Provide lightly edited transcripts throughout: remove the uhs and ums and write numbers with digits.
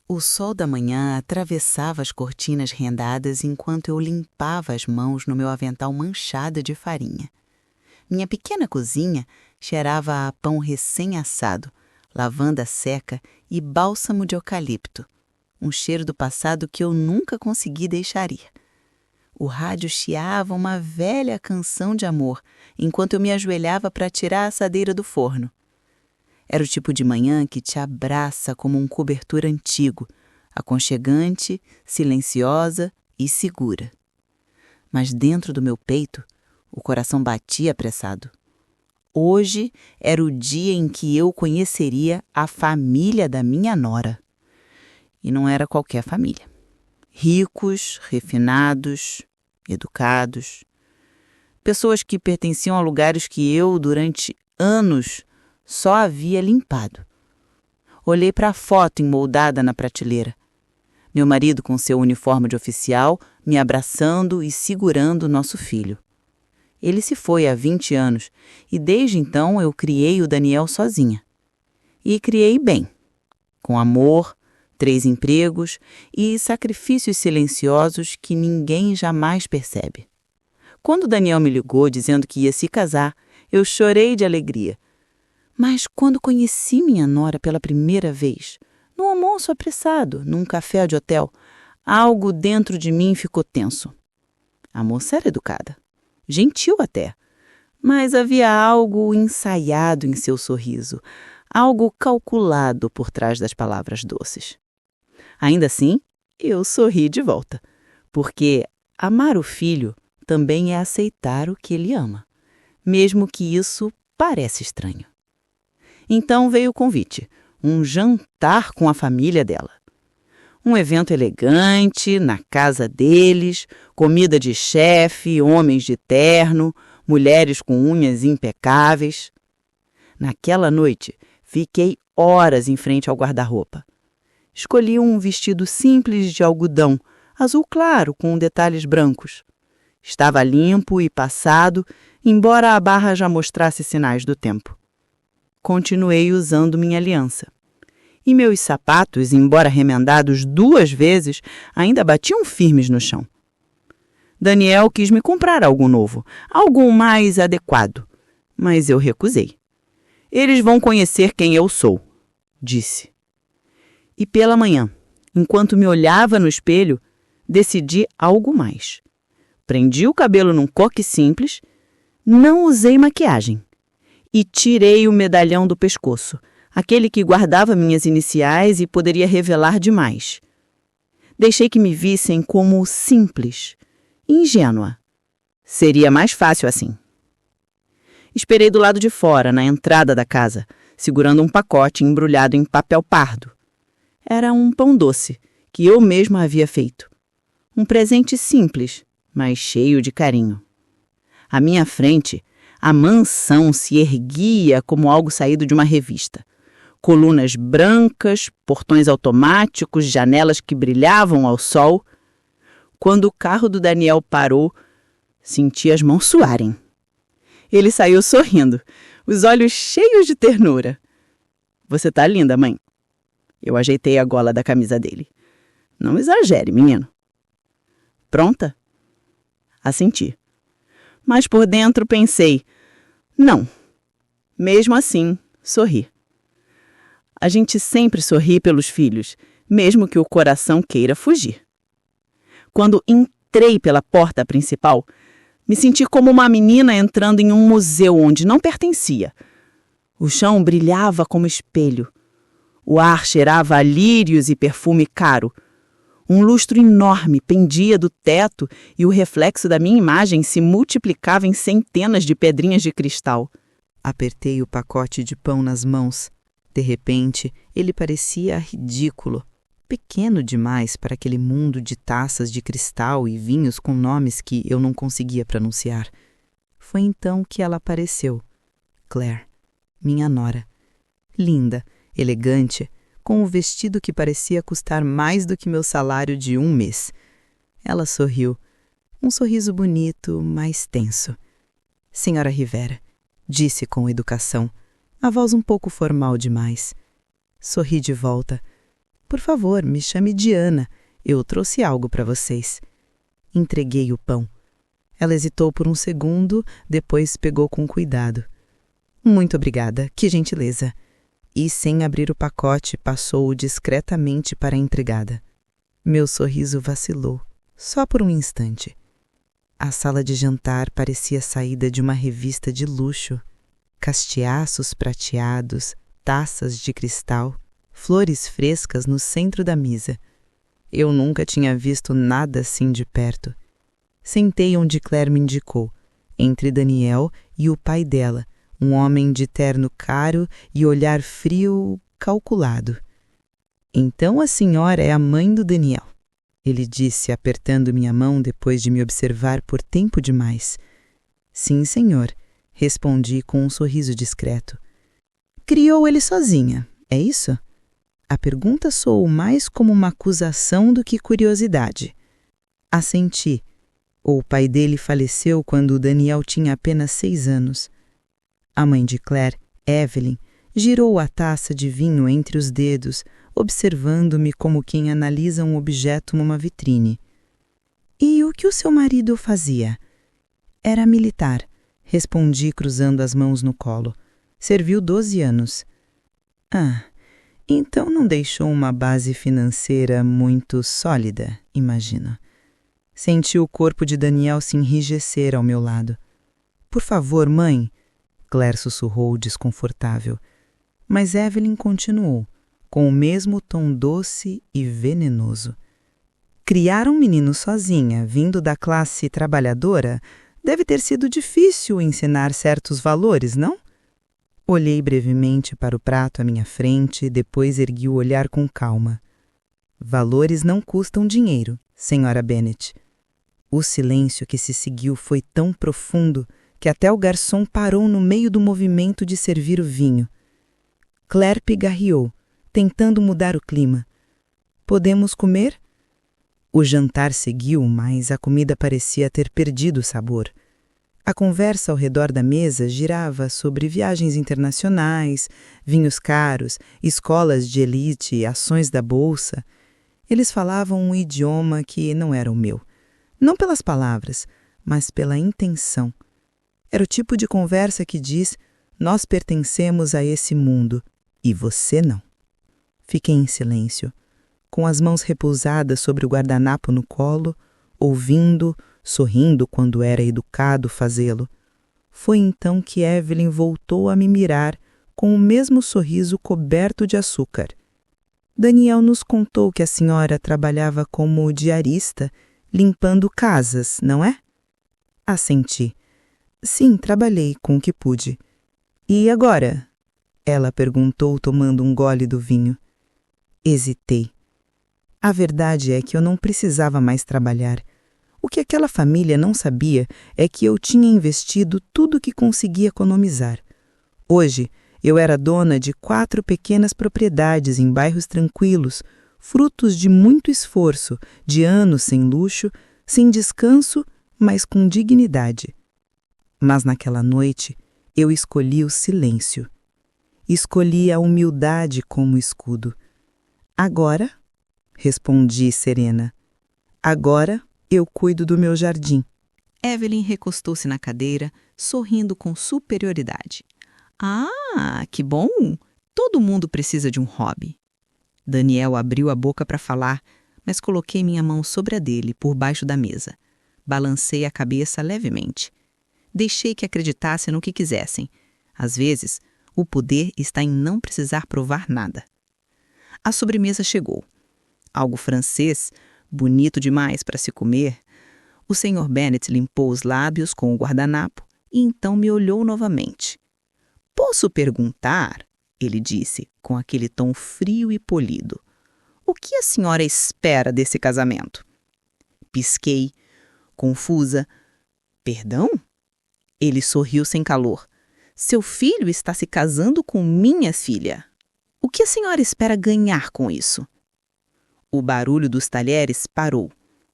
O sol da manhã atravessava as cortinas rendadas enquanto eu limpava as mãos no meu avental manchado de farinha. Minha pequena cozinha cheirava a pão recém-assado, lavanda seca e bálsamo de eucalipto, um cheiro do passado que eu nunca consegui deixar ir. O rádio chiava uma velha canção de amor enquanto eu me ajoelhava para tirar a assadeira do forno. Era o tipo de manhã que te abraça como um cobertor antigo, aconchegante, silenciosa e segura. Mas dentro do meu peito, o coração batia apressado. Hoje era o dia em que eu conheceria a família da minha nora. E não era qualquer família. Ricos, refinados, educados. Pessoas que pertenciam a lugares que eu, durante anos, só havia limpado. Olhei para a foto emoldada na prateleira. Meu marido com seu uniforme de oficial, me abraçando e segurando nosso filho. Ele se foi há 20 anos e desde então eu criei o Daniel sozinha. E criei bem, com amor, 3 empregos e sacrifícios silenciosos que ninguém jamais percebe. Quando Daniel me ligou dizendo que ia se casar, eu chorei de alegria. Mas quando conheci minha nora pela primeira vez, num almoço apressado, num café de hotel, algo dentro de mim ficou tenso. A moça era educada, gentil até, mas havia algo ensaiado em seu sorriso, algo calculado por trás das palavras doces. Ainda assim, eu sorri de volta, porque amar o filho também é aceitar o que ele ama, mesmo que isso pareça estranho. Então veio o convite, um jantar com a família dela. Um evento elegante, na casa deles, comida de chefe, homens de terno, mulheres com unhas impecáveis. Naquela noite, fiquei horas em frente ao guarda-roupa. Escolhi um vestido simples de algodão, azul claro com detalhes brancos. Estava limpo e passado, embora a barra já mostrasse sinais do tempo. Continuei usando minha aliança. E meus sapatos, embora remendados 2 vezes, ainda batiam firmes no chão. Daniel quis me comprar algo novo, algo mais adequado, mas eu recusei. Eles vão conhecer quem eu sou, disse. E pela manhã, enquanto me olhava no espelho, decidi algo mais. Prendi o cabelo num coque simples, não usei maquiagem. E tirei o medalhão do pescoço, aquele que guardava minhas iniciais e poderia revelar demais. Deixei que me vissem como simples, ingênua. Seria mais fácil assim. Esperei do lado de fora, na entrada da casa, segurando um pacote embrulhado em papel pardo. Era um pão doce, que eu mesma havia feito. Um presente simples, mas cheio de carinho. À minha frente, a mansão se erguia como algo saído de uma revista. Colunas brancas, portões automáticos, janelas que brilhavam ao sol. Quando o carro do Daniel parou, senti as mãos suarem. Ele saiu sorrindo, os olhos cheios de ternura. Você tá linda, mãe. Eu ajeitei a gola da camisa dele. Não exagere, menino. Pronta? Assenti. Mas por dentro pensei, não. Mesmo assim, sorri. A gente sempre sorri pelos filhos, mesmo que o coração queira fugir. Quando entrei pela porta principal, me senti como uma menina entrando em um museu onde não pertencia. O chão brilhava como espelho. O ar cheirava a lírios e perfume caro. Um lustro enorme pendia do teto e o reflexo da minha imagem se multiplicava em centenas de pedrinhas de cristal. Apertei o pacote de pão nas mãos. De repente, ele parecia ridículo, pequeno demais para aquele mundo de taças de cristal e vinhos com nomes que eu não conseguia pronunciar. Foi então que ela apareceu. Claire, minha nora. Linda, elegante, com o vestido que parecia custar mais do que meu salário de 1 mês. Ela sorriu, um sorriso bonito, mas tenso. Senhora Rivera, disse com educação, a voz um pouco formal demais. Sorri de volta. Por favor, me chame Diana. Eu trouxe algo para vocês. Entreguei o pão. Ela hesitou por um segundo, depois pegou com cuidado. Muito obrigada, que gentileza. E, sem abrir o pacote, passou-o discretamente para a empregada. Meu sorriso vacilou, só por um instante. A sala de jantar parecia saída de uma revista de luxo. Castiaços prateados, taças de cristal, flores frescas no centro da mesa. Eu nunca tinha visto nada assim de perto. Sentei onde Claire me indicou, entre Daniel e o pai dela, um homem de terno caro e olhar frio, calculado. Então a senhora é a mãe do Daniel, ele disse, apertando minha mão depois de me observar por tempo demais. Sim, senhor, respondi com um sorriso discreto. Criou ele sozinha, é isso? A pergunta soou mais como uma acusação do que curiosidade. Assenti. O pai dele faleceu quando o Daniel tinha apenas 6 anos. A mãe de Claire, Evelyn, girou a taça de vinho entre os dedos, observando-me como quem analisa um objeto numa vitrine. E o que o seu marido fazia? Era militar, respondi cruzando as mãos no colo. Serviu 12 anos. Ah, então não deixou uma base financeira muito sólida, imagino. Senti o corpo de Daniel se enrijecer ao meu lado. Por favor, mãe, Claire sussurrou desconfortável. Mas Evelyn continuou, com o mesmo tom doce e venenoso. Criar um menino sozinha, vindo da classe trabalhadora, deve ter sido difícil ensinar certos valores, não? Olhei brevemente para o prato à minha frente, depois ergui o olhar com calma. Valores não custam dinheiro, senhora Bennet. O silêncio que se seguiu foi tão profundo que até o garçom parou no meio do movimento de servir o vinho. Claire pigarreou, tentando mudar o clima. Podemos comer? O jantar seguiu, mas a comida parecia ter perdido o sabor. A conversa ao redor da mesa girava sobre viagens internacionais, vinhos caros, escolas de elite e ações da bolsa. Eles falavam um idioma que não era o meu. Não pelas palavras, mas pela intenção. Era o tipo de conversa que diz: nós pertencemos a esse mundo e você não. Fiquei em silêncio, com as mãos repousadas sobre o guardanapo no colo, ouvindo, sorrindo quando era educado fazê-lo. Foi então que Evelyn voltou a me mirar com o mesmo sorriso coberto de açúcar. Daniel nos contou que a senhora trabalhava como diarista, limpando casas, não é? Assenti. Sim, trabalhei com o que pude. E agora? Ela perguntou, tomando um gole do vinho. Hesitei. A verdade é que eu não precisava mais trabalhar. O que aquela família não sabia é que eu tinha investido tudo o que conseguia economizar. Hoje, eu era dona de 4 pequenas propriedades em bairros tranquilos, frutos de muito esforço, de anos sem luxo, sem descanso, mas com dignidade. Mas naquela noite, eu escolhi o silêncio. Escolhi a humildade como escudo. Agora, respondi serena, agora eu cuido do meu jardim. Evelyn recostou-se na cadeira, sorrindo com superioridade. Ah, que bom! Todo mundo precisa de um hobby. Daniel abriu a boca para falar, mas coloquei minha mão sobre a dele, por baixo da mesa. Balancei a cabeça levemente. Deixei que acreditassem no que quisessem. Às vezes, o poder está em não precisar provar nada. A sobremesa chegou. Algo francês, bonito demais para se comer. O Sr. Bennet limpou os lábios com o guardanapo e então me olhou novamente. Posso perguntar, ele disse, com aquele tom frio e polido, o que a senhora espera desse casamento? Pisquei, confusa. Perdão? Ele sorriu sem calor. Seu filho está se casando com minha filha. O que a senhora espera ganhar com isso? O barulho dos talheres parou.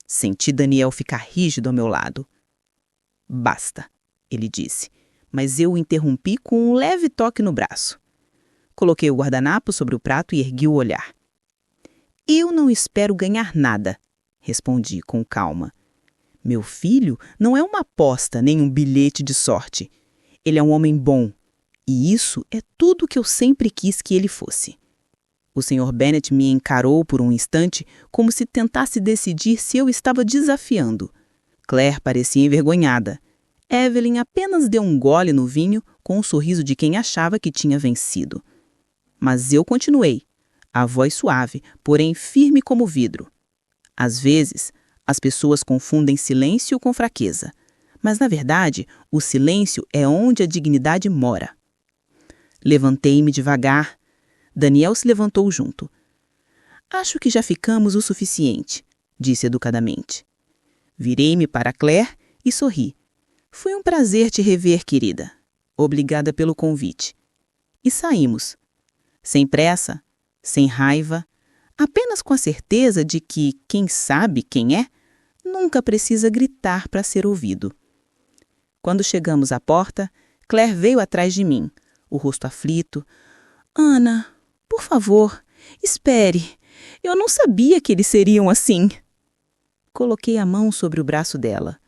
Senti Daniel ficar rígido ao meu lado. Basta, ele disse, mas eu o interrompi com um leve toque no braço. Coloquei o guardanapo sobre o prato e ergui o olhar. Eu não espero ganhar nada, respondi com calma. Meu filho não é uma aposta nem um bilhete de sorte. Ele é um homem bom, e isso é tudo que eu sempre quis que ele fosse. O Sr. Bennet me encarou por um instante como se tentasse decidir se eu estava desafiando. Claire parecia envergonhada. Evelyn apenas deu um gole no vinho com um sorriso de quem achava que tinha vencido. Mas eu continuei, a voz suave, porém firme como vidro. Às vezes, as pessoas confundem silêncio com fraqueza, mas, na verdade, o silêncio é onde a dignidade mora. Levantei-me devagar. Daniel se levantou junto. Acho que já ficamos o suficiente, disse educadamente. Virei-me para Claire e sorri. Foi um prazer te rever, querida. Obrigada pelo convite. E saímos. Sem pressa, sem raiva, apenas com a certeza de que quem sabe quem é, nunca precisa gritar para ser ouvido. Quando chegamos à porta, Claire veio atrás de mim, o rosto aflito. Ana, por favor, espere. Eu não sabia que eles seriam assim. Coloquei a mão sobre o braço dela.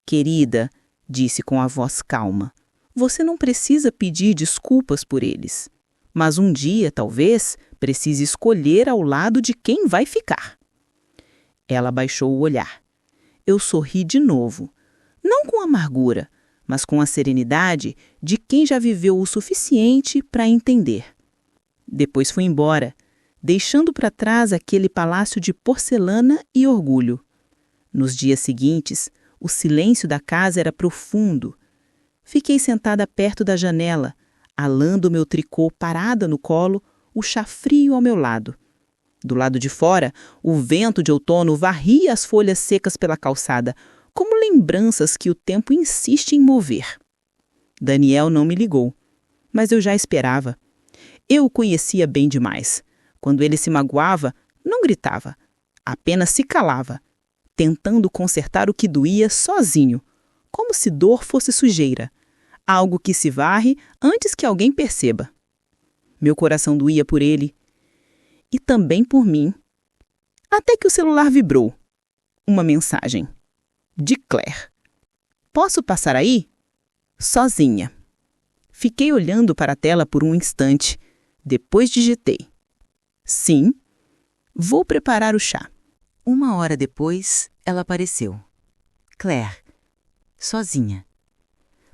Querida, disse com a voz calma, você não precisa pedir desculpas por eles. Mas um dia, talvez, precise escolher ao lado de quem vai ficar. Ela baixou o olhar. Eu sorri de novo, não com amargura, mas com a serenidade de quem já viveu o suficiente para entender. Depois fui embora, deixando para trás aquele palácio de porcelana e orgulho. Nos dias seguintes, o silêncio da casa era profundo. Fiquei sentada perto da janela, alando meu tricô parada no colo, o chá frio ao meu lado. Do lado de fora, o vento de outono varria as folhas secas pela calçada, como lembranças que o tempo insiste em mover. Daniel não me ligou, mas eu já esperava. Eu o conhecia bem demais. Quando ele se magoava, não gritava, apenas se calava, tentando consertar o que doía sozinho, como se dor fosse sujeira, algo que se varre antes que alguém perceba. Meu coração doía por ele e também por mim, até que o celular vibrou. Uma mensagem. De Claire. Posso passar aí? Sozinha. Fiquei olhando para a tela por um instante. Depois digitei. Sim, vou preparar o chá. 1 hora depois, ela apareceu. Claire, sozinha.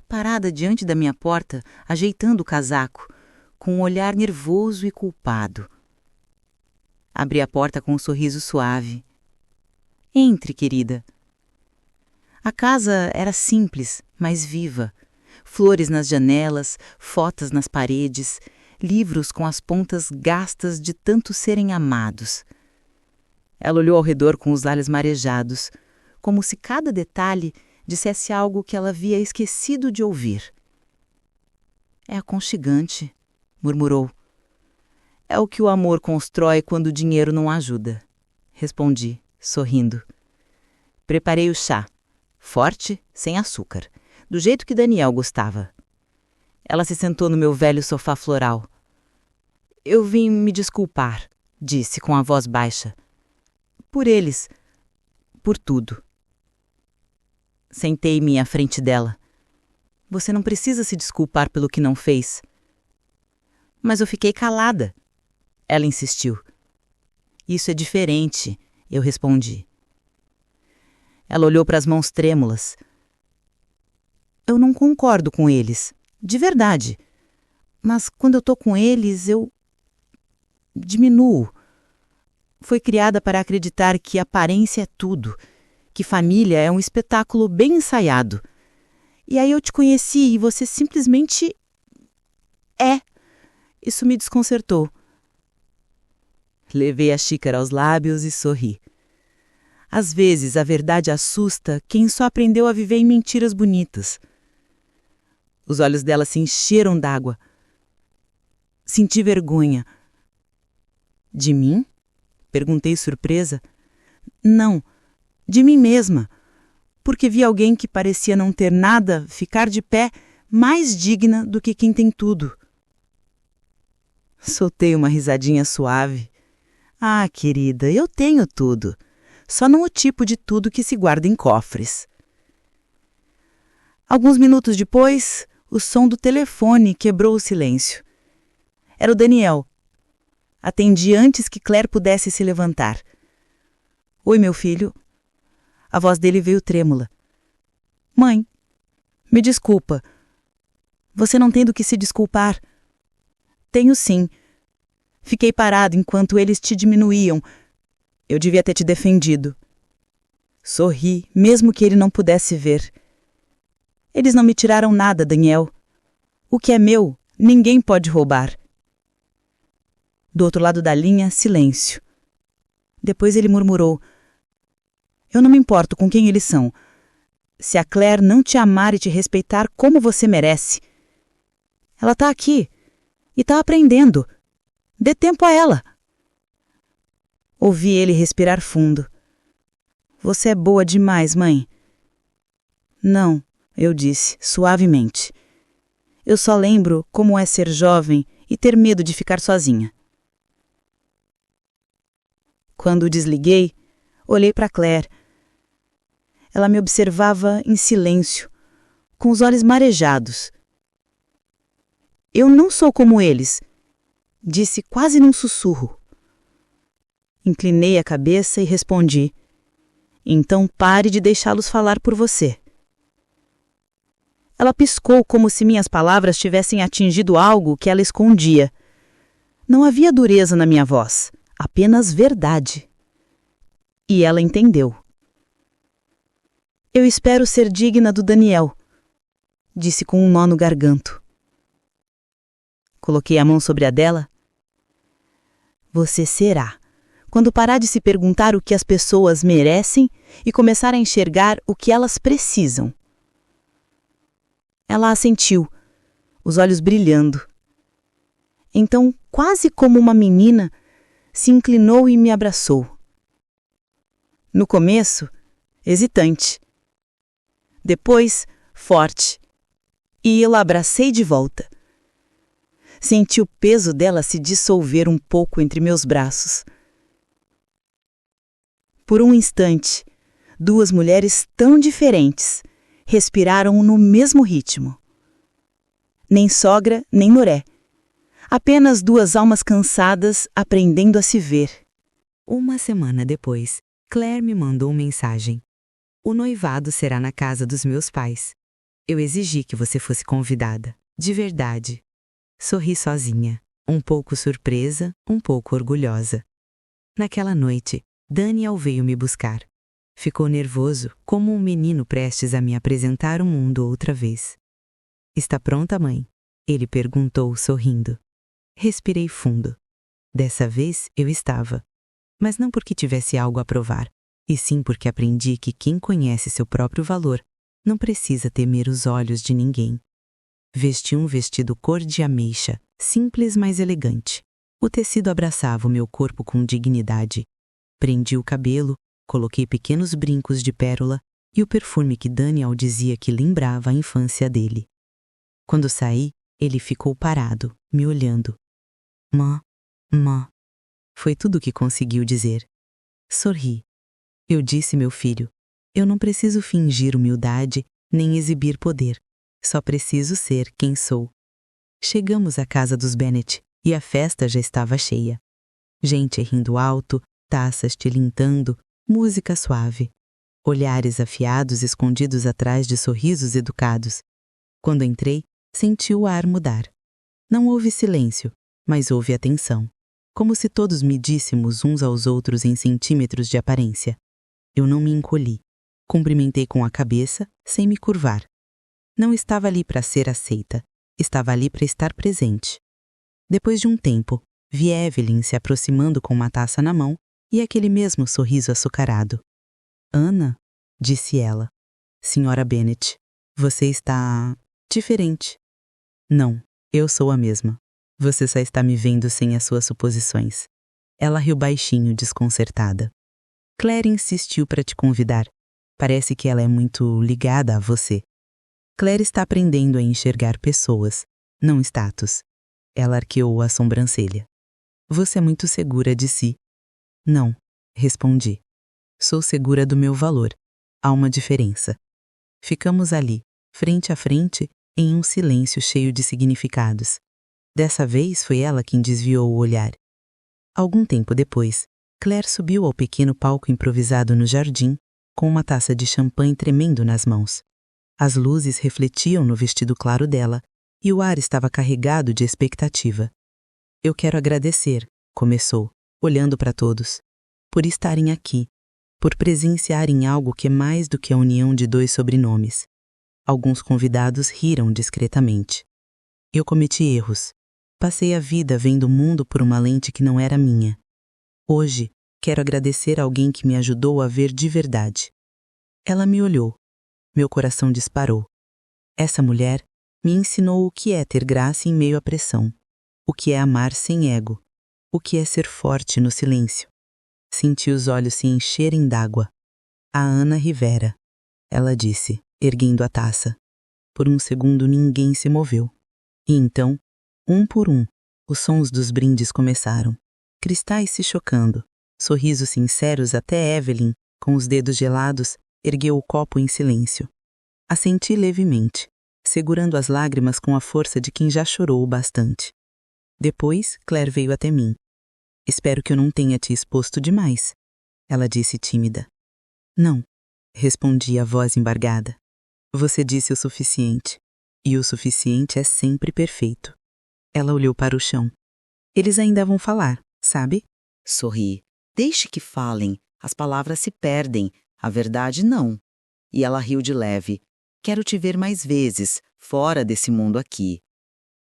Parada diante da minha porta, ajeitando o casaco, com um olhar nervoso e culpado. Abri a porta com um sorriso suave. Entre, querida. A casa era simples, mas viva. Flores nas janelas, fotos nas paredes, livros com as pontas gastas de tanto serem amados. Ela olhou ao redor com os olhos marejados, como se cada detalhe dissesse algo que ela havia esquecido de ouvir. É aconchegante, murmurou. É o que o amor constrói quando o dinheiro não ajuda, respondi, sorrindo. Preparei o chá, forte, sem açúcar, do jeito que Daniel gostava. Ela se sentou no meu velho sofá floral. Eu vim me desculpar, disse com a voz baixa. Por eles, por tudo. Sentei-me à frente dela. Você não precisa se desculpar pelo que não fez. Mas eu fiquei calada. Ela insistiu. Isso é diferente, eu respondi. Ela olhou para as mãos trêmulas. Eu não concordo com eles, de verdade. Mas quando eu tô com eles, eu diminuo. Foi criada para acreditar que aparência é tudo, que família é um espetáculo bem ensaiado. E aí eu te conheci e você simplesmente é. Isso me desconcertou. Levei a xícara aos lábios e sorri. Às vezes a verdade assusta quem só aprendeu a viver em mentiras bonitas. Os olhos dela se encheram d'água. Senti vergonha. De mim? Perguntei surpresa. Não, de mim mesma. Porque vi alguém que parecia não ter nada ficar de pé mais digna do que quem tem tudo. Soltei uma risadinha suave. Ah, querida, eu tenho tudo. Só não o tipo de tudo que se guarda em cofres. Alguns minutos depois, o som do telefone quebrou o silêncio. Era o Daniel. Atendi antes que Claire pudesse se levantar. Oi, meu filho. A voz dele veio trêmula. Mãe, me desculpa. Você não tem do que se desculpar. Tenho sim. Fiquei parado enquanto eles te diminuíam. Eu devia ter te defendido. Sorri, mesmo que ele não pudesse ver. Eles não me tiraram nada, Daniel. O que é meu, ninguém pode roubar. Do outro lado da linha, silêncio. Depois ele murmurou. Eu não me importo com quem eles são. Se a Claire não te amar e te respeitar como você merece. Ela está aqui e está aprendendo. Dê tempo a ela. Ouvi ele respirar fundo. Você é boa demais, mãe. Não, eu disse, suavemente. Eu só lembro como é ser jovem e ter medo de ficar sozinha. Quando desliguei, olhei para Claire. Ela me observava em silêncio, com os olhos marejados. Eu não sou como eles, disse quase num sussurro. Inclinei a cabeça e respondi. Então pare de deixá-los falar por você. Ela piscou como se minhas palavras tivessem atingido algo que ela escondia. Não havia dureza na minha voz, apenas verdade. E ela entendeu. Eu espero ser digna do Daniel, disse com um nó no garganto. Coloquei a mão sobre a dela. Você será, quando parar de se perguntar o que as pessoas merecem e começar a enxergar o que elas precisam. Ela assentiu, os olhos brilhando. Então, quase como uma menina, se inclinou e me abraçou. No começo, hesitante. Depois, forte. E eu a abracei de volta. Senti o peso dela se dissolver um pouco entre meus braços. Por um instante, duas mulheres tão diferentes respiraram no mesmo ritmo. Nem sogra, nem nuré. Apenas duas almas cansadas aprendendo a se ver. Uma semana depois, Claire me mandou mensagem. O noivado será na casa dos meus pais. Eu exigi que você fosse convidada, de verdade. Sorri sozinha, um pouco surpresa, um pouco orgulhosa. Naquela noite, Daniel veio me buscar. Ficou nervoso, como um menino prestes a me apresentar o mundo outra vez. Está pronta, mãe? Ele perguntou, sorrindo. Respirei fundo. Dessa vez eu estava. Mas não porque tivesse algo a provar, e sim porque aprendi que quem conhece seu próprio valor não precisa temer os olhos de ninguém. Vesti um vestido cor de ameixa, simples, mas elegante. O tecido abraçava o meu corpo com dignidade. Prendi o cabelo, coloquei pequenos brincos de pérola e o perfume que Daniel dizia que lembrava a infância dele. Quando saí, ele ficou parado, me olhando. Mã. Foi tudo o que conseguiu dizer. Sorri. Eu disse, meu filho, eu não preciso fingir humildade nem exibir poder. Só preciso ser quem sou. Chegamos à casa dos Bennet e a festa já estava cheia. Gente rindo alto, taças tilintando, música suave. Olhares afiados escondidos atrás de sorrisos educados. Quando entrei, senti o ar mudar. Não houve silêncio, mas houve atenção. Como se todos medíssemos uns aos outros em centímetros de aparência. Eu não me encolhi. Cumprimentei com a cabeça, sem me curvar. Não estava ali para ser aceita. Estava ali para estar presente. Depois de um tempo, vi Evelyn se aproximando com uma taça na mão e aquele mesmo sorriso açucarado. Ana, disse ela. Senhora Bennet, você está diferente. Não, eu sou a mesma. Você só está me vendo sem as suas suposições. Ela riu baixinho, desconcertada. Claire insistiu para te convidar. Parece que ela é muito ligada a você. Claire está aprendendo a enxergar pessoas, não status. Ela arqueou a sobrancelha. Você é muito segura de si. Não, respondi. Sou segura do meu valor. Há uma diferença. Ficamos ali, frente a frente, em um silêncio cheio de significados. Dessa vez foi ela quem desviou o olhar. Algum tempo depois, Claire subiu ao pequeno palco improvisado no jardim, com uma taça de champanhe tremendo nas mãos. As luzes refletiam no vestido claro dela e o ar estava carregado de expectativa. Eu quero agradecer, começou, olhando para todos, por estarem aqui, por presenciarem algo que é mais do que a união de 2 sobrenomes. Alguns convidados riram discretamente. Eu cometi erros. Passei a vida vendo o mundo por uma lente que não era minha. Hoje, quero agradecer a alguém que me ajudou a ver de verdade. Ela me olhou. Meu coração disparou. Essa mulher me ensinou o que é ter graça em meio à pressão, o que é amar sem ego, o que é ser forte no silêncio. Senti os olhos se encherem d'água. A Ana Rivera, ela disse, erguendo a taça. Por um segundo ninguém se moveu. E então, um por um, os sons dos brindes começaram. Cristais se chocando, sorrisos sinceros até Evelyn, com os dedos gelados, ergueu o copo em silêncio. Assenti levemente, segurando as lágrimas com a força de quem já chorou bastante. Depois, Claire veio até mim. Espero que eu não tenha te exposto demais, ela disse tímida. Não, respondi a voz embargada. Você disse o suficiente, e o suficiente é sempre perfeito. Ela olhou para o chão. Eles ainda vão falar, sabe? Sorri. Deixe que falem. As palavras se perdem. A verdade não. E ela riu de leve. Quero te ver mais vezes, fora desse mundo aqui.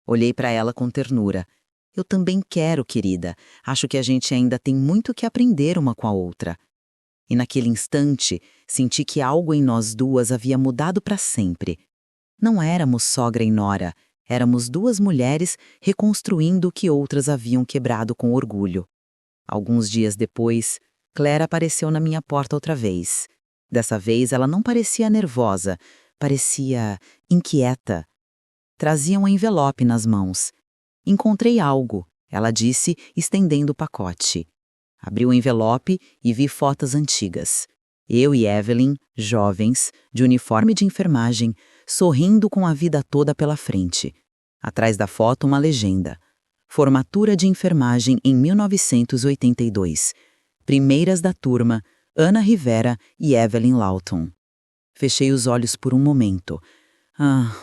Olhei para ela com ternura. Eu também quero, querida. Acho que a gente ainda tem muito que aprender uma com a outra. E naquele instante, senti que algo em nós duas havia mudado para sempre. Não éramos sogra e nora. Éramos 2 mulheres reconstruindo o que outras haviam quebrado com orgulho. Alguns dias depois, Claire apareceu na minha porta outra vez. Dessa vez ela não parecia nervosa, parecia inquieta. Trazia um envelope nas mãos. Encontrei algo, ela disse, estendendo o pacote. Abri o envelope e vi fotos antigas. Eu e Evelyn, jovens, de uniforme de enfermagem, sorrindo com a vida toda pela frente. Atrás da foto, uma legenda. Formatura de enfermagem em 1982. Primeiras da turma, Ana Rivera e Evelyn Lawton. Fechei os olhos por um momento.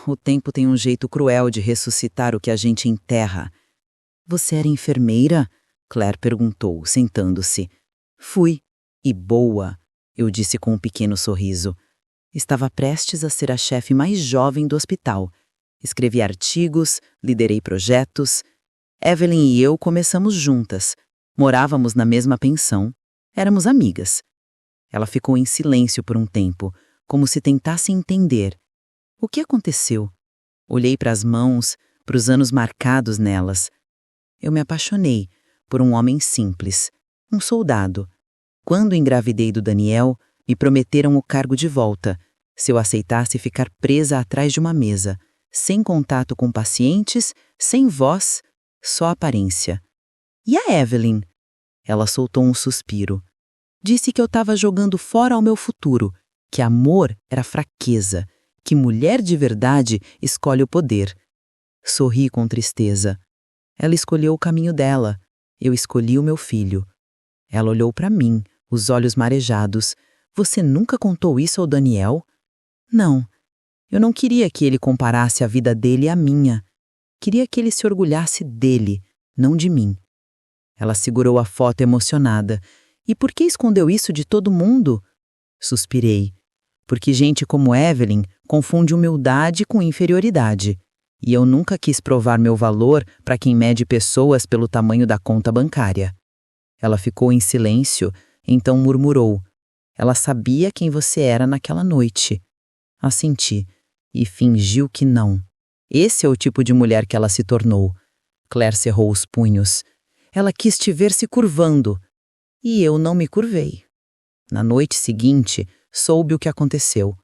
O tempo tem um jeito cruel de ressuscitar o que a gente enterra. Você era enfermeira? Claire perguntou, sentando-se. Fui. E boa, eu disse com um pequeno sorriso. Estava prestes a ser a chefe mais jovem do hospital. Escrevi artigos, liderei projetos. Evelyn e eu começamos juntas. Morávamos na mesma pensão. Éramos amigas. Ela ficou em silêncio por um tempo, como se tentasse entender. O que aconteceu? Olhei para as mãos, para os anos marcados nelas. Eu me apaixonei por um homem simples, um soldado. Quando engravidei do Daniel, me prometeram o cargo de volta, se eu aceitasse ficar presa atrás de uma mesa, sem contato com pacientes, sem voz, só aparência. E a Evelyn? Ela soltou um suspiro. Disse que eu estava jogando fora o meu futuro, que amor era fraqueza, que mulher de verdade escolhe o poder. Sorri com tristeza. Ela escolheu o caminho dela, eu escolhi o meu filho. Ela olhou para mim, os olhos marejados. Você nunca contou isso ao Daniel? Não. Eu não queria que ele comparasse a vida dele à minha. Queria que ele se orgulhasse dele, não de mim. Ela segurou a foto emocionada. E por que escondeu isso de todo mundo? Suspirei. Porque gente como Evelyn confunde humildade com inferioridade. E eu nunca quis provar meu valor para quem mede pessoas pelo tamanho da conta bancária. Ela ficou em silêncio, então murmurou. Ela sabia quem você era naquela noite. Assenti, e fingiu que não. Esse é o tipo de mulher que ela se tornou. Claire cerrou os punhos. Ela quis te ver se curvando. E eu não me curvei. Na noite seguinte, soube o que aconteceu.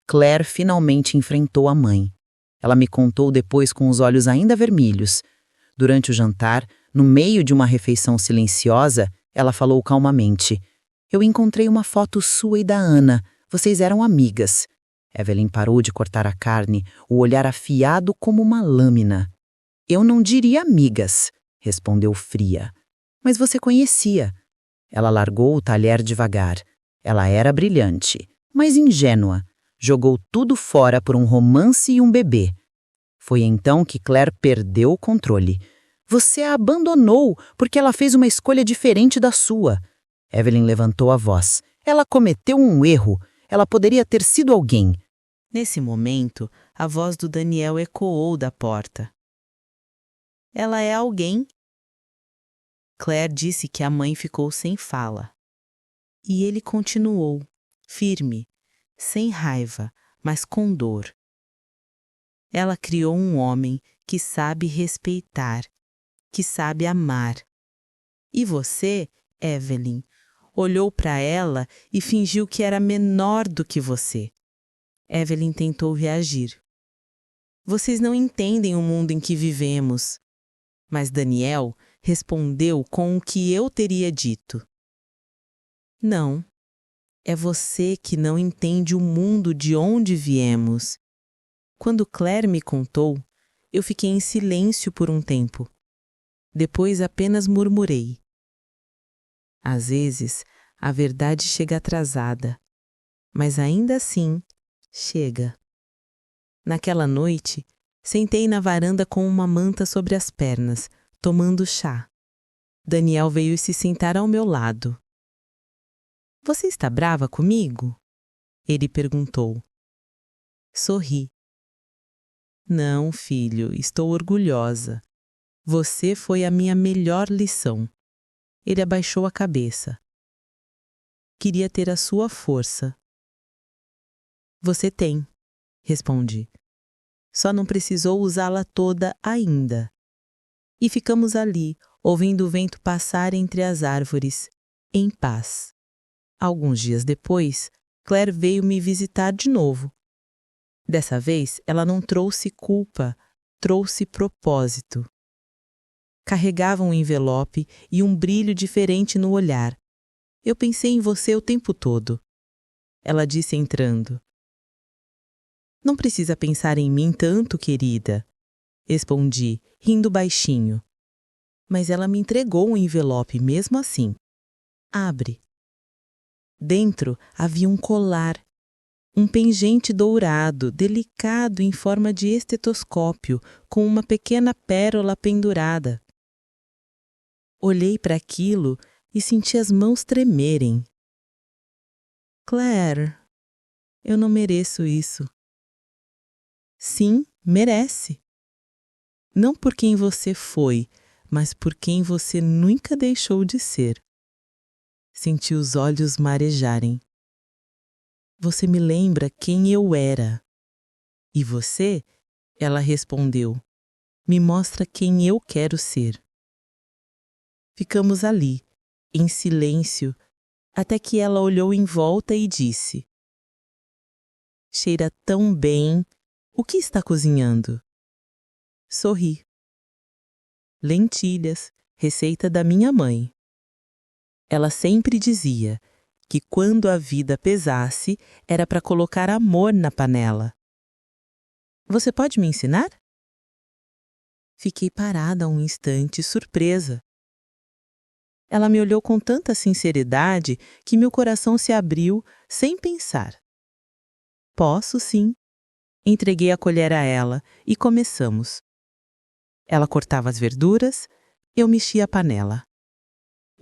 Claire finalmente enfrentou a mãe. Ela me contou depois com os olhos ainda vermelhos. Durante o jantar, no meio de uma refeição silenciosa, Ela falou calmamente. Eu encontrei uma foto sua e da Ana. Vocês eram amigas. Evelyn parou de cortar a carne, o olhar afiado como uma lâmina. Eu não diria amigas, respondeu fria. Mas você conhecia. Ela largou o talher devagar. Ela era brilhante, mas ingênua. Jogou tudo fora por um romance e um bebê. Foi então que Claire perdeu o controle. Você a abandonou porque ela fez uma escolha diferente da sua. Evelyn levantou a voz. Ela cometeu um erro. Ela poderia ter sido alguém. Nesse momento, a voz do Daniel ecoou da porta. Ela é alguém. Claire disse que a mãe ficou sem fala. E ele continuou, firme, sem raiva, mas com dor. Ela criou um homem que sabe respeitar, que sabe amar. E você, Evelyn, olhou para ela e fingiu que era menor do que você. Evelyn tentou reagir. Vocês não entendem o mundo em que vivemos. Mas Daniel respondeu com o que eu teria dito. Não, é você que não entende o mundo de onde viemos. Quando Claire me contou, eu fiquei em silêncio por um tempo. Depois apenas murmurei. Às vezes, a verdade chega atrasada, mas ainda assim, chega. Naquela noite, sentei na varanda com uma manta sobre as pernas, tomando chá. Daniel veio se sentar ao meu lado. Você está brava comigo? Ele perguntou. Sorri. Não, filho, estou orgulhosa. Você foi a minha melhor lição. Ele abaixou a cabeça. Queria ter a sua força. Você tem, respondi. Só não precisou usá-la toda ainda. E ficamos ali, ouvindo o vento passar entre as árvores, em paz. Alguns dias depois, Claire veio me visitar de novo. Dessa vez, ela não trouxe culpa, trouxe propósito. Carregava um envelope e um brilho diferente no olhar. Eu pensei em você o tempo todo. Ela disse entrando. Não precisa pensar em mim tanto, querida. Respondi, rindo baixinho. Mas ela me entregou um envelope mesmo assim. Abre. Dentro havia um colar, um pingente dourado, delicado em forma de estetoscópio, com uma pequena pérola pendurada. Olhei para aquilo e senti as mãos tremerem. Claire, eu não mereço isso. Sim, merece. Não por quem você foi, mas por quem você nunca deixou de ser. Senti os olhos marejarem. Você me lembra quem eu era. E você, ela respondeu, me mostra quem eu quero ser. Ficamos ali, em silêncio, até que ela olhou em volta e disse: Cheira tão bem. O que está cozinhando? Sorri. Lentilhas, receita da minha mãe. Ela sempre dizia que quando a vida pesasse, era para colocar amor na panela. Você pode me ensinar? Fiquei parada um instante, surpresa. Ela me olhou com tanta sinceridade que meu coração se abriu sem pensar. Posso, sim. Entreguei a colher a ela e começamos. Ela cortava as verduras, eu mexia a panela.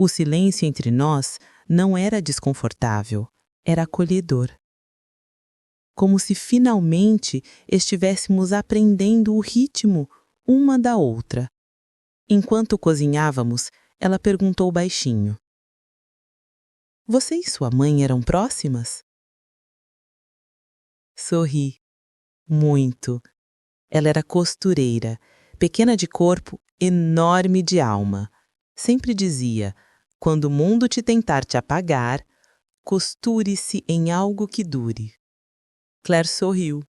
O silêncio entre nós não era desconfortável, era acolhedor. Como se finalmente estivéssemos aprendendo o ritmo uma da outra. Enquanto cozinhávamos, ela perguntou baixinho: Você e sua mãe eram próximas? Sorri. Muito. Ela era costureira, pequena de corpo, enorme de alma. Sempre dizia: quando o mundo te tentar te apagar, costure-se em algo que dure. Claire sorriu.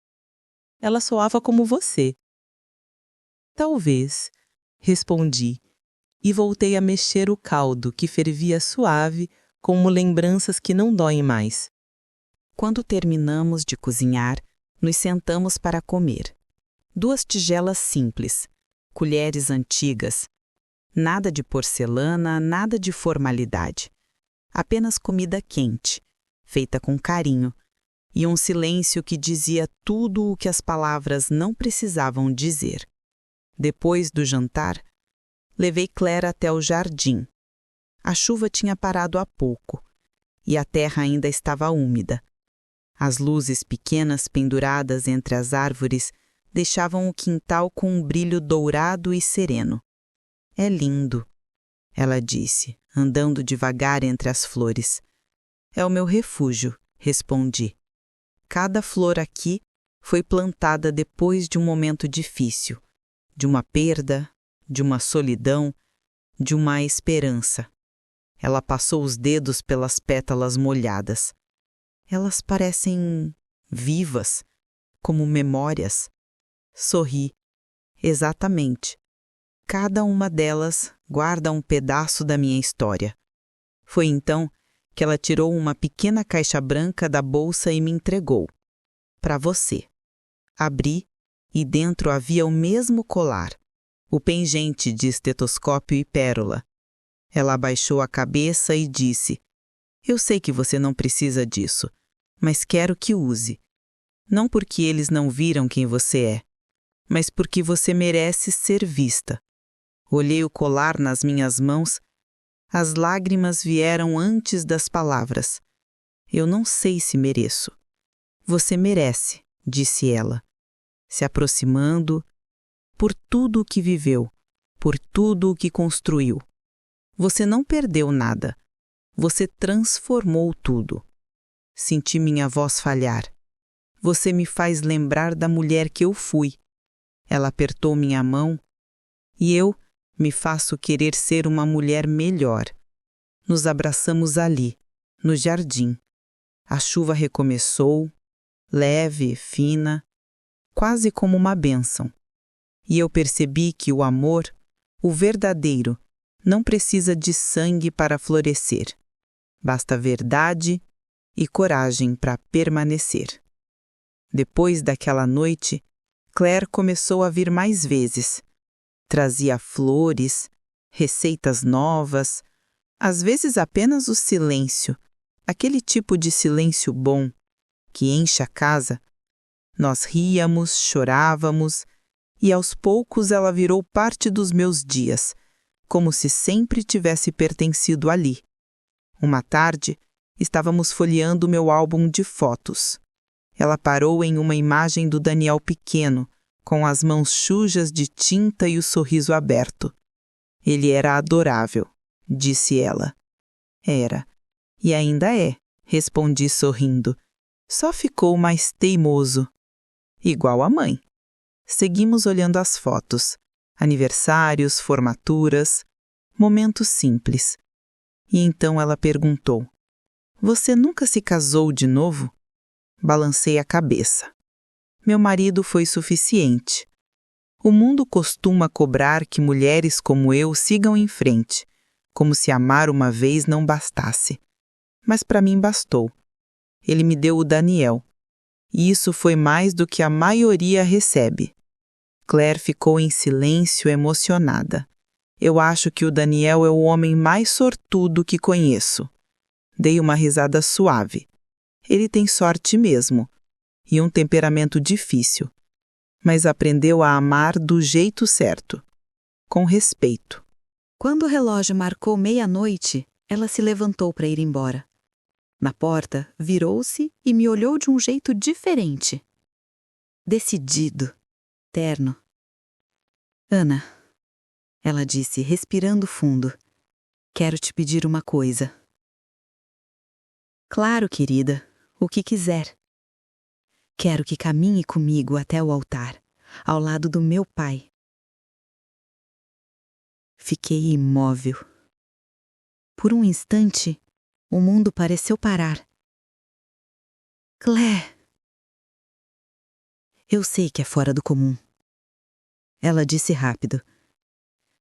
Ela soava como você. Talvez, respondi, e voltei a mexer o caldo que fervia suave, como lembranças que não doem mais. Quando terminamos de cozinhar, nos sentamos para comer. 2 tigelas simples, colheres antigas. Nada de porcelana, nada de formalidade. Apenas comida quente, feita com carinho, e um silêncio que dizia tudo o que as palavras não precisavam dizer. Depois do jantar, levei Claire até o jardim. A chuva tinha parado há pouco, e a terra ainda estava úmida. As luzes pequenas penduradas entre as árvores deixavam o quintal com um brilho dourado e sereno. É lindo, ela disse, andando devagar entre as flores. É o meu refúgio, respondi. Cada flor aqui foi plantada depois de um momento difícil, de uma perda, de uma solidão, de uma esperança. Ela passou os dedos pelas pétalas molhadas. Elas parecem vivas, como memórias. Sorri. Exatamente. Cada uma delas guarda um pedaço da minha história. Foi então que ela tirou uma pequena caixa branca da bolsa e me entregou. Para você. Abri e dentro havia o mesmo colar, o pingente de estetoscópio e pérola. Ela abaixou a cabeça e disse: Eu sei que você não precisa disso, mas quero que use. Não porque eles não viram quem você é, mas porque você merece ser vista. Olhei o colar nas minhas mãos. As lágrimas vieram antes das palavras. Eu não sei se mereço. Você merece, disse ela, se aproximando, por tudo o que viveu, por tudo o que construiu. Você não perdeu nada. Você transformou tudo. Senti minha voz falhar. Você me faz lembrar da mulher que eu fui. Ela apertou minha mão e eu me faço querer ser uma mulher melhor. Nos abraçamos ali, no jardim. A chuva recomeçou, leve, fina, quase como uma bênção. E eu percebi que o amor, o verdadeiro, não precisa de sangue para florescer. Basta verdade e coragem para permanecer. Depois daquela noite, Claire começou a vir mais vezes. Trazia flores, receitas novas, às vezes apenas o silêncio, aquele tipo de silêncio bom, que enche a casa. Nós ríamos, chorávamos, e aos poucos ela virou parte dos meus dias, como se sempre tivesse pertencido ali. Uma tarde, estávamos folheando meu álbum de fotos. Ela parou em uma imagem do Daniel pequeno, com as mãos sujas de tinta e o sorriso aberto. Ele era adorável, disse ela. Era. E ainda é, respondi sorrindo. Só ficou mais teimoso. Igual a mãe. Seguimos olhando as fotos. Aniversários, formaturas, momentos simples. E então ela perguntou: Você nunca se casou de novo? Balancei a cabeça. Meu marido foi suficiente. O mundo costuma cobrar que mulheres como eu sigam em frente, como se amar uma vez não bastasse. Mas para mim bastou. Ele me deu o Daniel. E isso foi mais do que a maioria recebe. Claire ficou em silêncio, emocionada. Eu acho que o Daniel é o homem mais sortudo que conheço. Dei uma risada suave. Ele tem sorte mesmo, e um temperamento difícil, mas aprendeu a amar do jeito certo, com respeito. Quando o relógio marcou meia-noite, ela se levantou para ir embora. Na porta, virou-se e me olhou de um jeito diferente. Decidido, terno. Ana, ela disse, respirando fundo, quero te pedir uma coisa. Claro, querida, o que quiser. Quero que caminhe comigo até o altar, ao lado do meu pai. Fiquei imóvel. Por um instante, o mundo pareceu parar. Claire! Eu sei que é fora do comum. Ela disse rápido.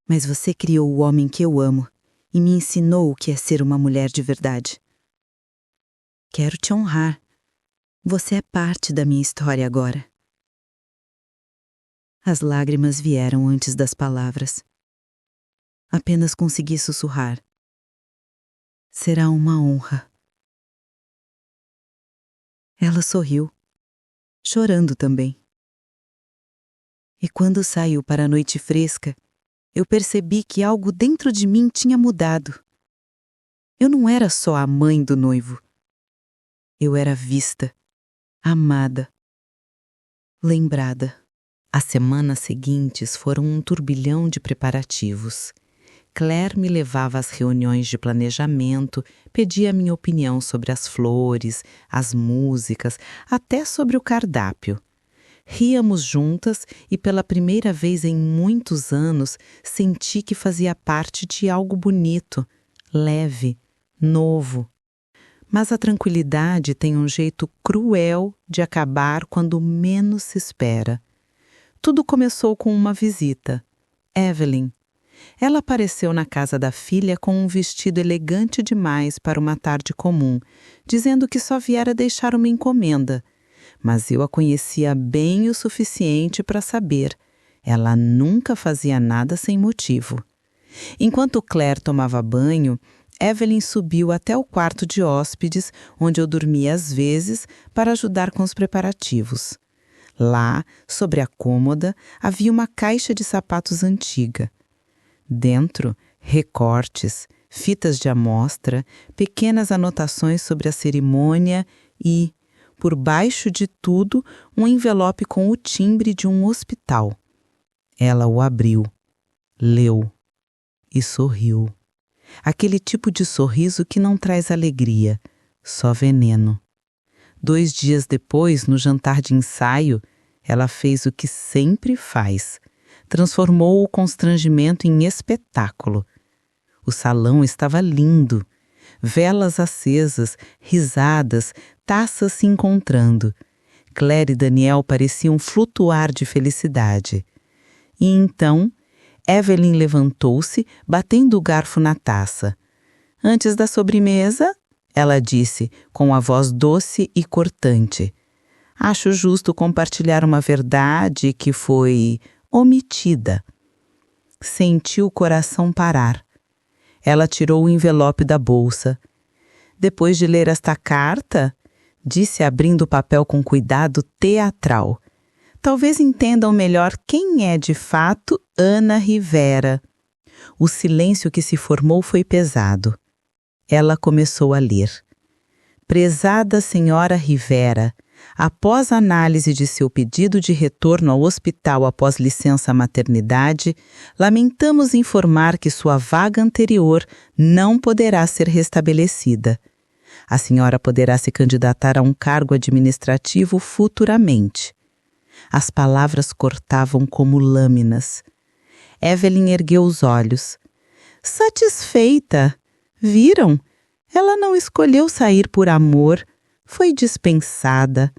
Mas você criou o homem que eu amo e me ensinou o que é ser uma mulher de verdade. Quero te honrar. Você é parte da minha história agora. As lágrimas vieram antes das palavras. Apenas consegui sussurrar. Será uma honra. Ela sorriu, chorando também. E quando saiu para a noite fresca, eu percebi que algo dentro de mim tinha mudado. Eu não era só a mãe do noivo. Eu era vista, amada, lembrada. As semanas seguintes foram um turbilhão de preparativos. Claire me levava às reuniões de planejamento, pedia minha opinião sobre as flores, as músicas, até sobre o cardápio. Ríamos juntas e pela primeira vez em muitos anos senti que fazia parte de algo bonito, leve, novo. Mas a tranquilidade tem um jeito cruel de acabar quando menos se espera. Tudo começou com uma visita. Evelyn. Ela apareceu na casa da filha com um vestido elegante demais para uma tarde comum, dizendo que só viera deixar uma encomenda. Mas eu a conhecia bem o suficiente para saber. Ela nunca fazia nada sem motivo. Enquanto Claire tomava banho, Evelyn subiu até o quarto de hóspedes, onde eu dormia às vezes, para ajudar com os preparativos. Lá, sobre a cômoda, havia uma caixa de sapatos antiga. Dentro, recortes, fitas de amostra, pequenas anotações sobre a cerimônia e, por baixo de tudo, um envelope com o timbre de um hospital. Ela o abriu, leu e sorriu. Aquele tipo de sorriso que não traz alegria, só veneno. 2 dias depois, no jantar de ensaio, ela fez o que sempre faz. Transformou o constrangimento em espetáculo. O salão estava lindo. Velas acesas, risadas, taças se encontrando. Claire e Daniel pareciam flutuar de felicidade. E então, Evelyn levantou-se, batendo o garfo na taça. Antes da sobremesa, ela disse, com a voz doce e cortante. Acho justo compartilhar uma verdade que foi omitida. Senti o coração parar. Ela tirou o envelope da bolsa. Depois de ler esta carta, disse abrindo o papel com cuidado teatral. Talvez entendam melhor quem é de fato Ana Rivera. O silêncio que se formou foi pesado. Ela começou a ler. Prezada senhora Rivera, após a análise de seu pedido de retorno ao hospital após licença maternidade, lamentamos informar que sua vaga anterior não poderá ser restabelecida. A senhora poderá se candidatar a um cargo administrativo futuramente. As palavras cortavam como lâminas. Evelyn ergueu os olhos. Satisfeita! Viram? Ela não escolheu sair por amor. Foi dispensada.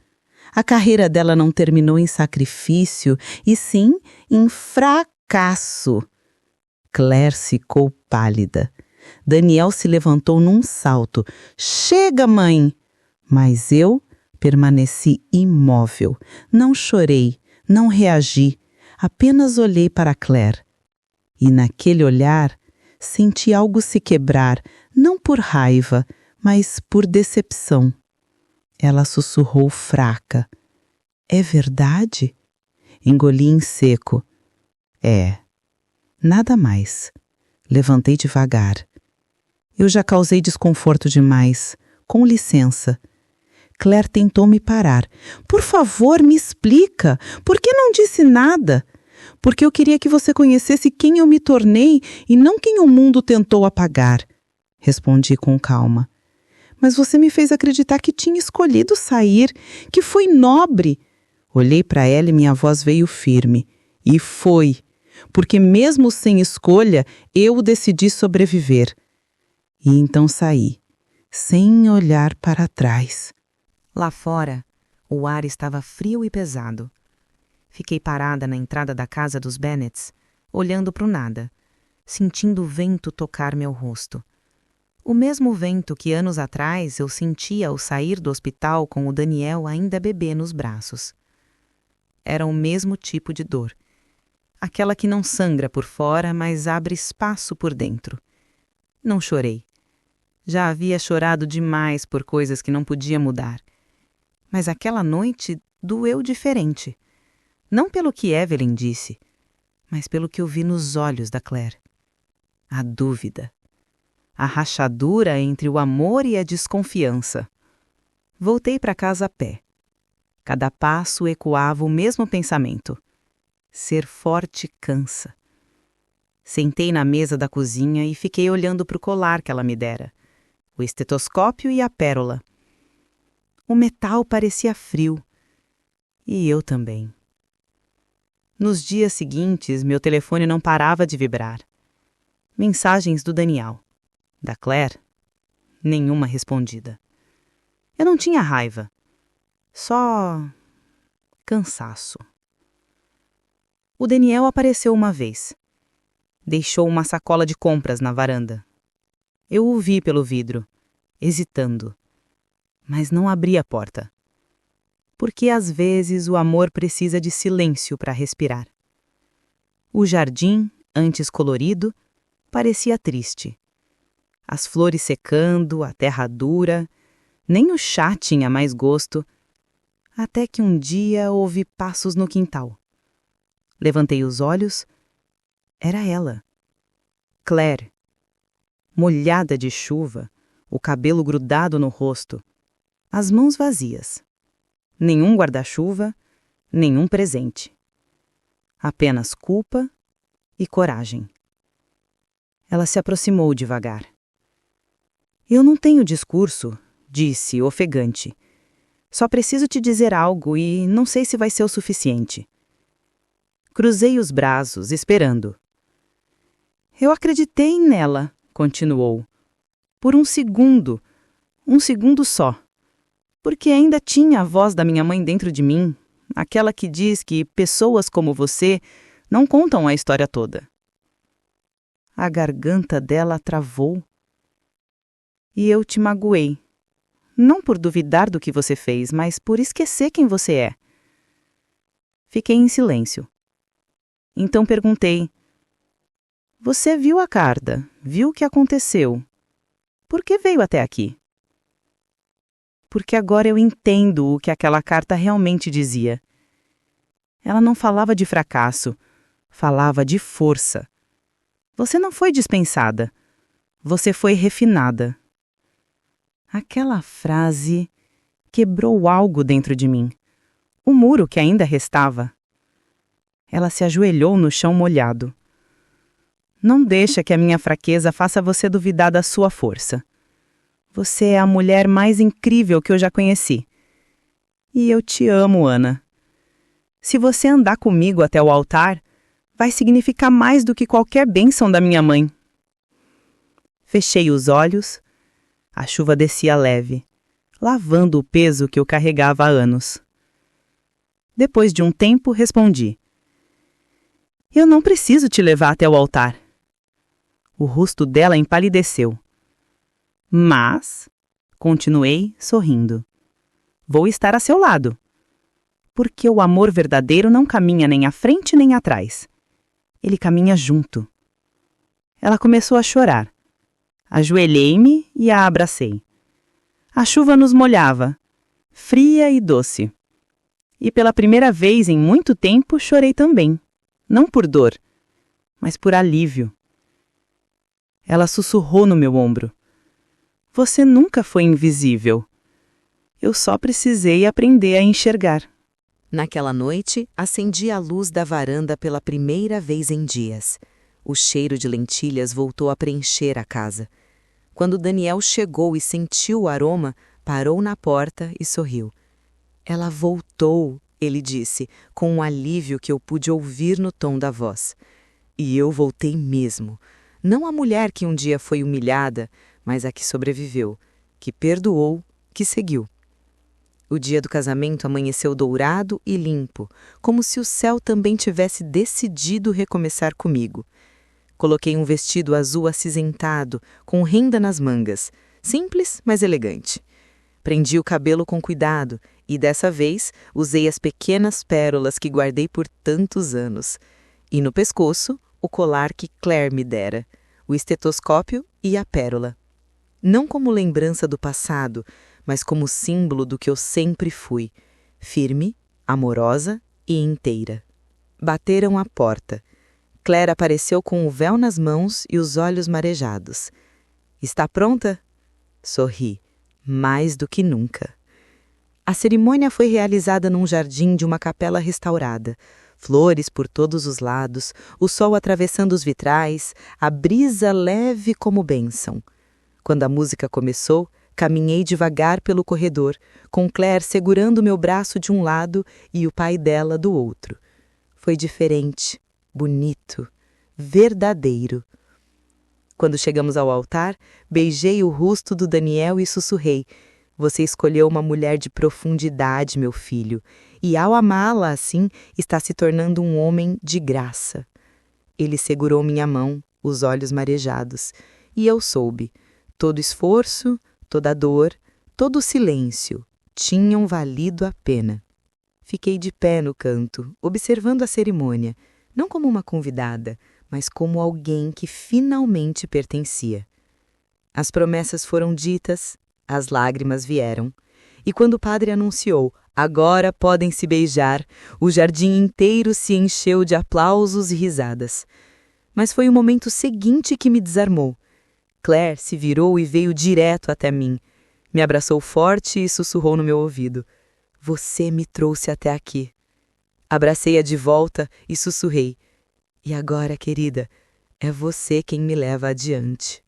A carreira dela não terminou em sacrifício, e sim em fracasso. Claire ficou pálida. Daniel se levantou num salto. Chega, mãe! Mas eu permaneci imóvel. Não chorei, não reagi. Apenas olhei para Claire. E naquele olhar, senti algo se quebrar, não por raiva, mas por decepção. Ela sussurrou fraca. É verdade? Engoli em seco. É. Nada mais. Levantei devagar. Eu já causei desconforto demais. Com licença. Claire tentou me parar. Por favor, me explica. Por que não disse nada? Porque eu queria que você conhecesse quem eu me tornei e não quem o mundo tentou apagar. Respondi com calma. Mas você me fez acreditar que tinha escolhido sair, que foi nobre. Olhei para ela e minha voz veio firme. E foi, porque mesmo sem escolha, eu decidi sobreviver. E então saí, sem olhar para trás. Lá fora, o ar estava frio e pesado. Fiquei parada na entrada da casa dos Bennets, olhando para o nada. sentindo o vento tocar meu rosto. O mesmo vento que anos atrás eu sentia ao sair do hospital com o Daniel ainda bebê nos braços. Era o mesmo tipo de dor. Aquela que não sangra por fora, mas abre espaço por dentro. Não chorei. Já havia chorado demais por coisas que não podia mudar. Mas aquela noite doeu diferente. Não pelo que Evelyn disse, mas pelo que eu vi nos olhos da Claire. A dúvida. A rachadura entre o amor e a desconfiança. Voltei para casa a pé. Cada passo ecoava o mesmo pensamento. Ser forte cansa. Sentei na mesa da cozinha e fiquei olhando para o colar que ela me dera. O estetoscópio e a pérola. O metal parecia frio. E eu também. Nos dias seguintes, meu telefone não parava de vibrar. Mensagens do Daniel. Da Claire? Nenhuma respondida. Eu não tinha raiva. Só cansaço. O Daniel apareceu uma vez. Deixou uma sacola de compras na varanda. Eu o vi pelo vidro, hesitando. Mas não abri a porta. Porque às vezes o amor precisa de silêncio para respirar. O jardim, antes colorido, parecia triste. As flores secando, a terra dura, nem o chá tinha mais gosto, até que um dia ouvi passos no quintal. Levantei os olhos. Era ela. Claire. Molhada de chuva, o cabelo grudado no rosto, as mãos vazias. Nenhum guarda-chuva, nenhum presente. Apenas culpa e coragem. Ela se aproximou devagar. Eu não tenho discurso, disse, ofegante. Só preciso te dizer algo e não sei se vai ser o suficiente. Cruzei os braços, esperando. Eu acreditei nela, continuou. Por um segundo só. Porque ainda tinha a voz da minha mãe dentro de mim, aquela que diz que pessoas como você não contam a história toda. A garganta dela travou. E eu te magoei. Não por duvidar do que você fez, mas por esquecer quem você é. Fiquei em silêncio. Então perguntei: você viu a carta? Viu o que aconteceu? Por que veio até aqui? Porque agora eu entendo o que aquela carta realmente dizia. Ela não falava de fracasso, falava de força. Você não foi dispensada. Você foi refinada. Aquela frase quebrou algo dentro de mim. O muro que ainda restava. Ela se ajoelhou no chão molhado. Não deixa que a minha fraqueza faça você duvidar da sua força. Você é a mulher mais incrível que eu já conheci. E eu te amo, Ana. Se você andar comigo até o altar, vai significar mais do que qualquer bênção da minha mãe. Fechei os olhos. A chuva descia leve, lavando o peso que eu carregava há anos. Depois de um tempo, respondi: eu não preciso te levar até o altar. O rosto dela empalideceu. Mas, continuei sorrindo, vou estar a seu lado. Porque o amor verdadeiro não caminha nem à frente nem atrás. Ele caminha junto. Ela começou a chorar. Ajoelhei-me e a abracei. A chuva nos molhava, fria e doce. E pela primeira vez em muito tempo chorei também. Não por dor, mas por alívio. Ela sussurrou no meu ombro. Você nunca foi invisível. Eu só precisei aprender a enxergar. Naquela noite, acendi a luz da varanda pela primeira vez em dias. O cheiro de lentilhas voltou a preencher a casa. Quando Daniel chegou e sentiu o aroma, parou na porta e sorriu. Ela voltou, ele disse, com um alívio que eu pude ouvir no tom da voz. E eu voltei mesmo. Não a mulher que um dia foi humilhada, mas a que sobreviveu, que perdoou, que seguiu. O dia do casamento amanheceu dourado e limpo, como se o céu também tivesse decidido recomeçar comigo. Coloquei um vestido azul acinzentado, com renda nas mangas, simples, mas elegante. Prendi o cabelo com cuidado e, dessa vez, usei as pequenas pérolas que guardei por tantos anos. E no pescoço, o colar que Claire me dera, o estetoscópio e a pérola. Não como lembrança do passado, mas como símbolo do que eu sempre fui, firme, amorosa e inteira. Bateram à porta. Claire apareceu com o véu nas mãos e os olhos marejados. Está pronta? Sorri, mais do que nunca. A cerimônia foi realizada num jardim de uma capela restaurada. Flores por todos os lados, o sol atravessando os vitrais, a brisa leve como bênção. Quando a música começou, caminhei devagar pelo corredor, com Claire segurando meu braço de um lado e o pai dela do outro. Foi diferente, bonito, verdadeiro. Quando chegamos ao altar, beijei o rosto do Daniel e sussurrei: "Você escolheu uma mulher de profundidade, meu filho, e ao amá-la assim, está se tornando um homem de graça." Ele segurou minha mão, os olhos marejados, e eu soube. Todo esforço, toda dor, todo o silêncio tinham valido a pena. Fiquei de pé no canto, observando a cerimônia, não como uma convidada, mas como alguém que finalmente pertencia. As promessas foram ditas, as lágrimas vieram, e quando o padre anunciou: "Agora podem se beijar", o jardim inteiro se encheu de aplausos e risadas. Mas foi o momento seguinte que me desarmou. Claire se virou e veio direto até mim. Me abraçou forte e sussurrou no meu ouvido: "Você me trouxe até aqui." Abracei-a de volta e sussurrei: "E agora, querida, é você quem me leva adiante."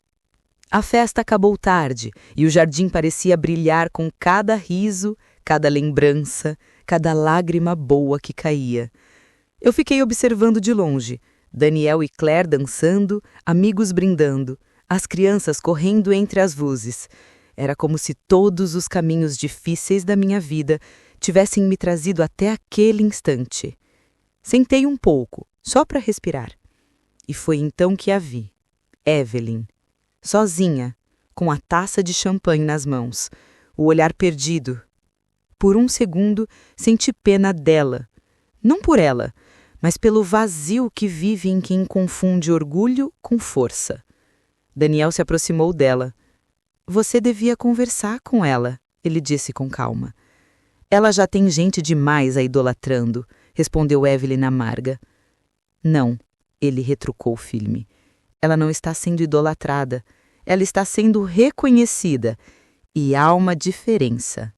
A festa acabou tarde e o jardim parecia brilhar com cada riso, cada lembrança, cada lágrima boa que caía. Eu fiquei observando de longe, Daniel e Claire dançando, amigos brindando, as crianças correndo entre as luzes. Era como se todos os caminhos difíceis da minha vida tivessem me trazido até aquele instante. Sentei um pouco, só para respirar. E foi então que a vi. Evelyn. Sozinha, com a taça de champanhe nas mãos, o olhar perdido. Por um segundo, senti pena dela. Não por ela, mas pelo vazio que vive em quem confunde orgulho com força. Daniel se aproximou dela. "Você devia conversar com ela", ele disse com calma. "Ela já tem gente demais a idolatrando", respondeu Evelyn amarga. "Não", ele retrucou firme. "Ela não está sendo idolatrada. Ela está sendo reconhecida. E há uma diferença."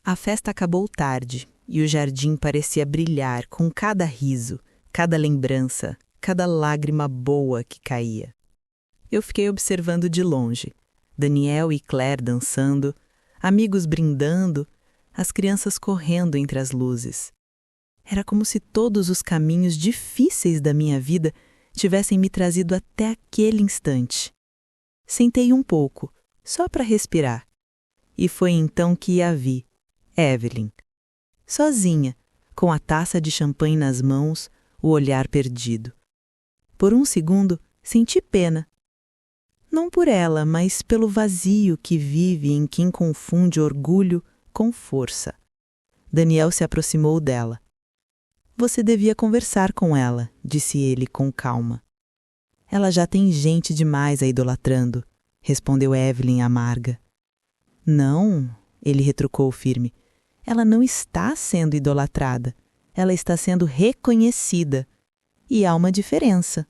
A festa acabou tarde e o jardim parecia brilhar com cada riso, cada lembrança, cada lágrima boa que caía. Eu fiquei observando de longe, Daniel e Claire dançando, amigos brindando, as crianças correndo entre as luzes. Era como se todos os caminhos difíceis da minha vida tivessem me trazido até aquele instante. Sentei um pouco, só para respirar, e foi então que a vi, Evelyn. Sozinha, com a taça de champanhe nas mãos, o olhar perdido. Por um segundo, senti pena. Não por ela, mas pelo vazio que vive em quem confunde orgulho com força. Daniel se aproximou dela. "Você devia conversar com ela", disse ele com calma. "Ela já tem gente demais a idolatrando", respondeu Evelyn amarga. "Não", ele retrucou firme. "Ela não está sendo idolatrada. Ela está sendo reconhecida. E há uma diferença."